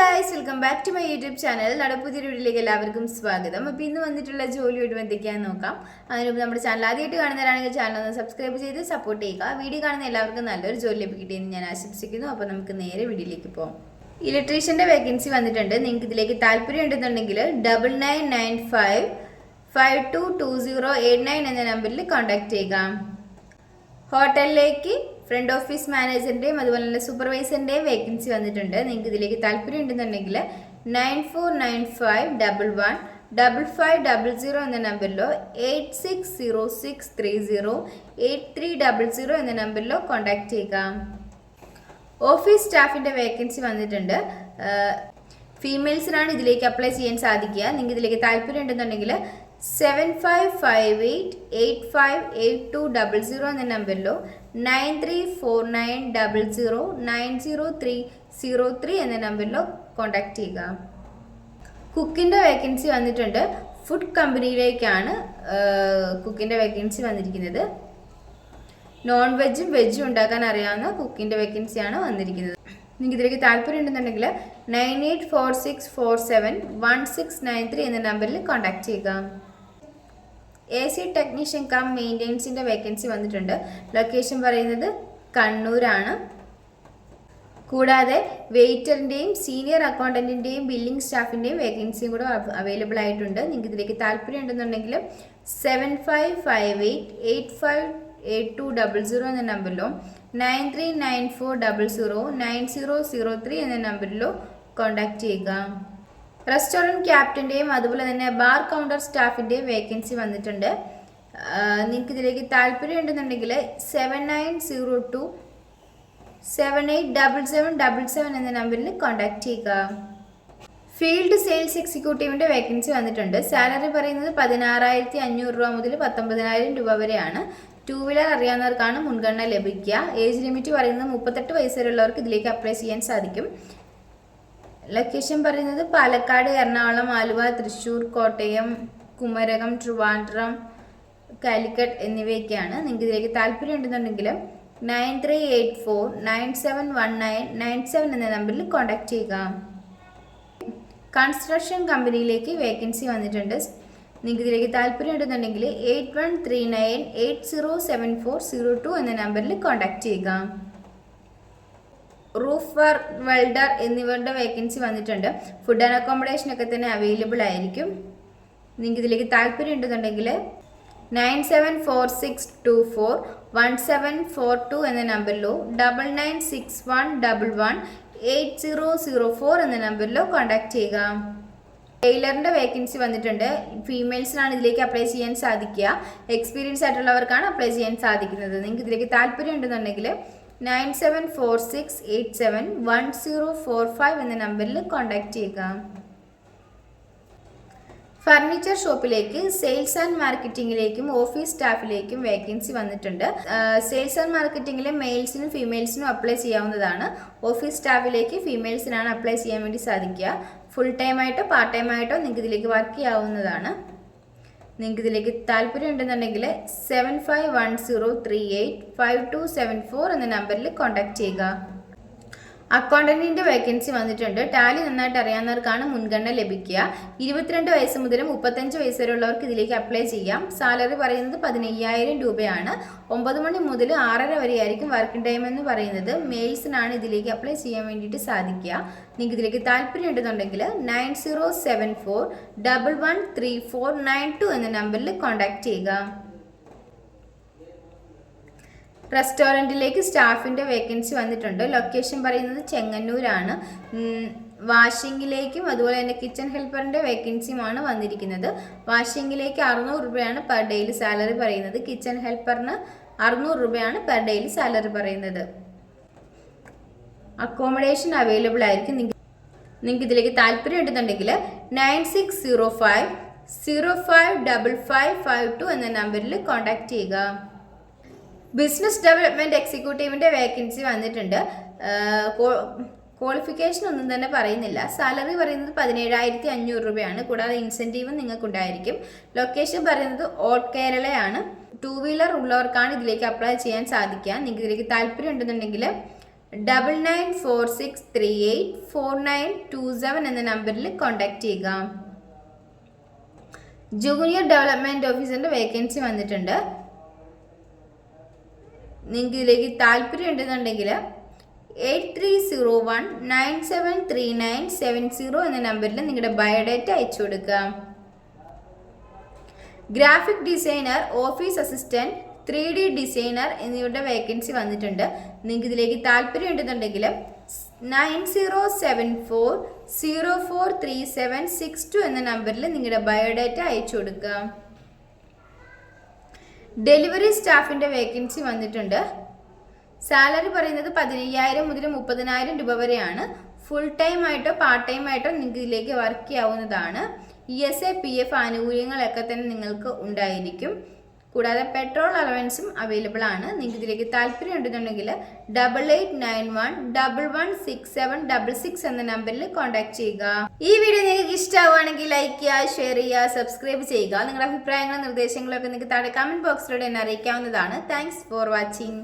Guys, welcome back to my YouTube channel. പുതിയൊരു വീഡിയോയിലേക്ക് എല്ലാവർക്കും സ്വാഗതം. അപ്പോൾ ഇന്ന് വന്നിട്ടുള്ള ജോലിയോട് എന്തൊക്കെയാണെന്ന് നോക്കാം. അതിന് മുമ്പ് നമ്മുടെ ചാനൽ ആദ്യമായിട്ട് കാണുന്നവരാണെങ്കിൽ ചാനൽ ഒന്ന് സബ്സ്ക്രൈബ് ചെയ്ത് സപ്പോർട്ട് ചെയ്യുക. വീഡിയോ കാണുന്ന എല്ലാവർക്കും നല്ലൊരു ജോലി ലഭിക്കട്ടെയെന്ന് ഞാൻ ആശംസിക്കുന്നു. അപ്പോൾ നമുക്ക് നേരെ വീഡിയോയിലേക്ക് പോകാം. ഇലക്ട്രീഷ്യൻ്റെ വേക്കൻസി വന്നിട്ടുണ്ട്. നിങ്ങൾക്ക് ഇതിലേക്ക് താല്പര്യം ഉണ്ടെന്നുണ്ടെങ്കിൽ 9995522089 എന്ന നമ്പറിൽ കോൺടാക്ട് ചെയ്യുക. ഹോട്ടലിലേക്ക് ഫ്രണ്ട് ഓഫീസ് മാനേജറിൻ്റെയും അതുപോലെ തന്നെ സൂപ്പർവൈസറിൻ്റെയും വേക്കൻസി വന്നിട്ടുണ്ട്. നിങ്ങൾക്ക് ഇതിലേക്ക് താല്പര്യം ഉണ്ടെന്നുണ്ടെങ്കിൽ 9495115500 എന്ന നമ്പറിലോ 8606308300 എന്ന നമ്പറിലോ കോൺടാക്ട് ചെയ്യുക. ഓഫീസ് സ്റ്റാഫിൻ്റെ വേക്കൻസി വന്നിട്ടുണ്ട്. ഫീമെയിൽസിനാണ് ഇതിലേക്ക് അപ്ലൈ ചെയ്യാൻ സാധിക്കുക. നിങ്ങൾക്ക് ഇതിലേക്ക് താല്പര്യം ഉണ്ടെന്നുണ്ടെങ്കിൽ 7558588200 എന്ന നമ്പറിലോ 934900900303 എന്ന നമ്പറിലോ കോൺടാക്ട് ചെയ്യുക. കുക്കിൻ്റെ വേക്കൻസി വന്നിട്ടുണ്ട്. ഫുഡ് കമ്പനിയിലേക്കാണ് കുക്കിൻ്റെ വേക്കൻസി വന്നിരിക്കുന്നത്. നോൺ വെജും വെജും ഉണ്ടാക്കാൻ അറിയാവുന്ന കുക്കിൻ്റെ വേക്കൻസിയാണ് വന്നിരിക്കുന്നത്. നിങ്ങൾക്ക് ഇതിലേക്ക് താല്പര്യം ഉണ്ടെന്നുണ്ടെങ്കിൽ 9846471693 എന്ന നമ്പറിൽ കോൺടാക്ട് ചെയ്യുക. AC ടെക്നീഷ്യൻ കം മെയിൻ്റെനൻസിൻ്റെ വേക്കൻസി വന്നിട്ടുണ്ട്. ലൊക്കേഷൻ പറയുന്നത് കണ്ണൂരാണ്. കൂടാതെ വെയിറ്ററിൻ്റെയും സീനിയർ അക്കൗണ്ടൻറ്റിൻ്റെയും ബില്ലിംഗ് സ്റ്റാഫിൻ്റെയും വേക്കൻസിയും കൂടെ അവൈലബിൾ ആയിട്ടുണ്ട്. നിങ്ങൾക്ക് ഇതിലേക്ക് താല്പര്യം ഉണ്ടെന്നുണ്ടെങ്കിൽ 7558858200 എന്ന നമ്പറിലോ 9394009003 എന്ന നമ്പറിലോ കോൺടാക്ട് ചെയ്യുക. റെസ്റ്റോറൻറ്റ് ക്യാപ്റ്റൻ്റെയും അതുപോലെ തന്നെ ബാർ കൗണ്ടർ സ്റ്റാഫിൻ്റെയും വേക്കൻസി വന്നിട്ടുണ്ട്. നിങ്ങൾക്ക് ഇതിലേക്ക് താല്പര്യം ഉണ്ടെന്നുണ്ടെങ്കിൽ 7902787777 എന്ന നമ്പറിൽ കോൺടാക്ട് ചെയ്യുക. ഫീൽഡ് സെയിൽസ് എക്സിക്യൂട്ടീവിൻ്റെ വേക്കൻസി വന്നിട്ടുണ്ട്. സാലറി പറയുന്നത് 16,500 രൂപ മുതൽ 19,000 രൂപ വരെയാണ്. 2 വീലർ അറിയാവുന്നവർക്കാണ് മുൻഗണന ലഭിക്കുക. ഏജ് ലിമിറ്റ് പറയുന്നത് 38 വയസ്സ് വരെയുള്ളവർക്ക് ഇതിലേക്ക് അപ്ലൈ ചെയ്യാൻ സാധിക്കും. ലൊക്കേഷൻ പറയുന്നത് പാലക്കാട്, എറണാകുളം, ആലുവ, തൃശ്ശൂർ, കോട്ടയം, കുമരകം, ട്രിവാൻഡ്രം, കാലിക്കറ്റ് എന്നിവയൊക്കെയാണ്. നിങ്ങൾക്ക് ഇതിലേക്ക് താല്പര്യം ഉണ്ടെന്നുണ്ടെങ്കിൽ 9384971997 എന്ന നമ്പറിൽ കോൺടാക്ട് ചെയ്യുക. കൺസ്ട്രക്ഷൻ കമ്പനിയിലേക്ക് വേക്കൻസി വന്നിട്ടുണ്ട്. നിങ്ങൾക്ക് ഇതിലേക്ക് താല്പര്യം ഉണ്ടെന്നുണ്ടെങ്കിൽ 8139807402 എന്ന നമ്പറിൽ കോൺടാക്ട് ചെയ്യുക. റൂഫ് വെൽഡർ എന്നിവരുടെ വേക്കൻസി വന്നിട്ടുണ്ട്. ഫുഡ് ആൻഡ് അക്കോമഡേഷൻ ഒക്കെ തന്നെ അവൈലബിൾ ആയിരിക്കും. നിങ്ങൾക്ക് ഇതിലേക്ക് താല്പര്യം ഉണ്ടെന്നുണ്ടെങ്കിൽ 9746241742 എന്ന നമ്പറിലോ 9961118004 എന്ന നമ്പറിലോ കോൺടാക്ട് ചെയ്യുക. ടൈലറിൻ്റെ വേക്കൻസി വന്നിട്ടുണ്ട്. ഫീമെയിൽസിനാണ് ഇതിലേക്ക് അപ്ലൈ ചെയ്യാൻ സാധിക്കുക. എക്സ്പീരിയൻസ് ആയിട്ടുള്ളവർക്കാണ് അപ്ലൈ ചെയ്യാൻ സാധിക്കുന്നത്. നിങ്ങൾക്ക് ഇതിലേക്ക് താല്പര്യം ഉണ്ടെന്നുണ്ടെങ്കിൽ 9746871045 എന്ന നമ്പറിൽ കോൺടാക്ട് ചെയ്യുക. ഫർണിച്ചർ ഷോപ്പിലേക്ക് സെയിൽസ് ആൻഡ് മാർക്കറ്റിങ്ങിലേക്കും ഓഫീസ് സ്റ്റാഫിലേക്കും വേക്കൻസി വന്നിട്ടുണ്ട്. സെയിൽസ് ആൻഡ് മാർക്കറ്റിങ്ങിൽ മെയിൽസിനും ഫീമെയിൽസിനും അപ്ലൈ ചെയ്യാവുന്നതാണ്. ഓഫീസ് സ്റ്റാഫിലേക്ക് ഫീമെയിൽസിനാണ് അപ്ലൈ ചെയ്യാൻ വേണ്ടി സാധിക്കുക. ഫുൾ ടൈം ആയിട്ടോ പാർട്ട് ടൈം ആയിട്ടോ നിങ്ങൾക്ക് ഇതിലേക്ക് വർക്ക് ചെയ്യാവുന്നതാണ്. നിങ്ങൾക്ക് ഇതിലേക്ക് താല്പര്യം ഉണ്ടെന്നുണ്ടെങ്കിൽ 7510385274 എന്ന നമ്പറിൽ കോൺടാക്ട് ചെയ്യുക. അക്കൗണ്ടൻറ്റിൻ്റെ വേക്കൻസി വന്നിട്ടുണ്ട്. ടാലി നന്നായിട്ട് അറിയാവുന്നവർക്കാണ് മുൻഗണന ലഭിക്കുക. 22 വയസ്സ് മുതൽ 35 വയസ്സ് വരെയുള്ളവർക്ക് ഇതിലേക്ക് അപ്ലൈ ചെയ്യാം. സാലറി പറയുന്നത് 15,000 രൂപയാണ്. 9 മണി മുതൽ 6:30 വരെയായിരിക്കും വർക്കിംഗ് ടൈം എന്ന് പറയുന്നത്. മെയിൽസിനാണ് ഇതിലേക്ക് അപ്ലൈ ചെയ്യാൻ വേണ്ടിയിട്ട് സാധിക്കുക. നിങ്ങൾക്ക് ഇതിലേക്ക് താല്പര്യം ഉണ്ടെന്നുണ്ടെങ്കിൽ 9074113492 എന്ന നമ്പറിൽ കോൺടാക്ട് ചെയ്യുക. റെസ്റ്റോറൻറ്റിലേക്ക് സ്റ്റാഫിൻ്റെ വേക്കൻസി വന്നിട്ടുണ്ട്. ലൊക്കേഷൻ പറയുന്നത് ചെങ്ങന്നൂരാണ്. വാഷിങ്ങിലേക്കും അതുപോലെ തന്നെ കിച്ചൺ ഹെൽപ്പറിൻ്റെ വേക്കൻസിയുമാണ് വന്നിരിക്കുന്നത്. വാഷിങ്ങിലേക്ക് 600 രൂപയാണ് പെർ ഡേയിൽ സാലറി പറയുന്നത്. കിച്ചൺ ഹെൽപ്പറിന് 600 രൂപയാണ് പെർ ഡേയിൽ സാലറി പറയുന്നത്. അക്കോമഡേഷൻ അവൈലബിൾ ആയിരിക്കും. നിങ്ങൾക്ക് ഇതിലേക്ക് താല്പര്യം ഉണ്ടെന്നുണ്ടെങ്കിൽ 9605055552 എന്ന നമ്പറിൽ കോൺടാക്ട് ചെയ്യുക. ബിസിനസ് ഡെവലപ്മെൻറ്റ് എക്സിക്യൂട്ടീവിൻ്റെ വേക്കൻസി വന്നിട്ടുണ്ട്. ക്വാളിഫിക്കേഷൻ ഒന്നും തന്നെ പറയുന്നില്ല. സാലറി പറയുന്നത് 17,500 രൂപയാണ്. കൂടാതെ ഇൻസെൻറ്റീവും നിങ്ങൾക്കുണ്ടായിരിക്കും. ലൊക്കേഷൻ പറയുന്നത് ഓൾ കേരളയാണ്. 2 വീലർ ഉള്ളവർക്കാണ് ഇതിലേക്ക് അപ്ലൈ ചെയ്യാൻ സാധിക്കുക. നിങ്ങൾക്ക് ഇതിലേക്ക് താല്പര്യം ഉണ്ടെന്നുണ്ടെങ്കിൽ 9946384927 എന്ന നമ്പറിൽ കോൺടാക്റ്റ് ചെയ്യുക. ജൂനിയർ ഡെവലപ്മെൻറ്റ് ഓഫീസറിൻ്റെ വേക്കൻസി വന്നിട്ടുണ്ട്. നിങ്ങൾക്ക് ഇതിലേക്ക് താല്പര്യം ഉണ്ടെന്നുണ്ടെങ്കിൽ 8301973970 എന്ന നമ്പറിൽ നിങ്ങളുടെ ബയോഡേറ്റ അയച്ചു കൊടുക്കുക. Graphic designer, office assistant, 3D designer എന്നിവരുടെ വേക്കൻസി വന്നിട്ടുണ്ട്. നിങ്ങൾക്ക് ഇതിലേക്ക് താല്പര്യം ഉണ്ടെന്നുണ്ടെങ്കിൽ 9074043762 എന്ന നമ്പറിൽ നിങ്ങളുടെ ബയോഡേറ്റ അയച്ചു കൊടുക്കുക. ഡെലിവറി സ്റ്റാഫിൻ്റെ വേക്കൻസി വന്നിട്ടുണ്ട്. സാലറി പറയുന്നത് 15,000 മുതൽ 30,000 രൂപ വരെയാണ്. ഫുൾ ടൈം ആയിട്ടോ പാർട്ട് ടൈം ആയിട്ടോ നിങ്ങൾക്ക് ഇതിലേക്ക് വർക്ക് ചെയ്യാവുന്നതാണ്. ESA PF ആനുകൂല്യങ്ങളൊക്കെ തന്നെ നിങ്ങൾക്ക് ഉണ്ടായിരിക്കും. കൂടാതെ പെട്രോൾ അലവൻസും അവൈലബിൾ ആണ്. നിങ്ങൾക്ക് ഇതിലേക്ക് താല്പര്യം ഉണ്ടെന്നുണ്ടെങ്കിൽ 8891116766 എന്ന നമ്പറിൽ കോൺടാക്ട് ചെയ്യുക. ഈ വീഡിയോ നിങ്ങൾക്ക് ഇഷ്ടമാവുകയാണെങ്കിൽ ലൈക്ക് ചെയ്യുക, ഷെയർ ചെയ്യുക, സബ്സ്ക്രൈബ് ചെയ്യുക. നിങ്ങളുടെ അഭിപ്രായങ്ങളും നിർദ്ദേശങ്ങളും ഒക്കെ നിങ്ങൾക്ക് താഴെ കമന്റ് ബോക്സിലൂടെ എന്നെ അറിയിക്കാവുന്നതാണ്. Thanks for watching.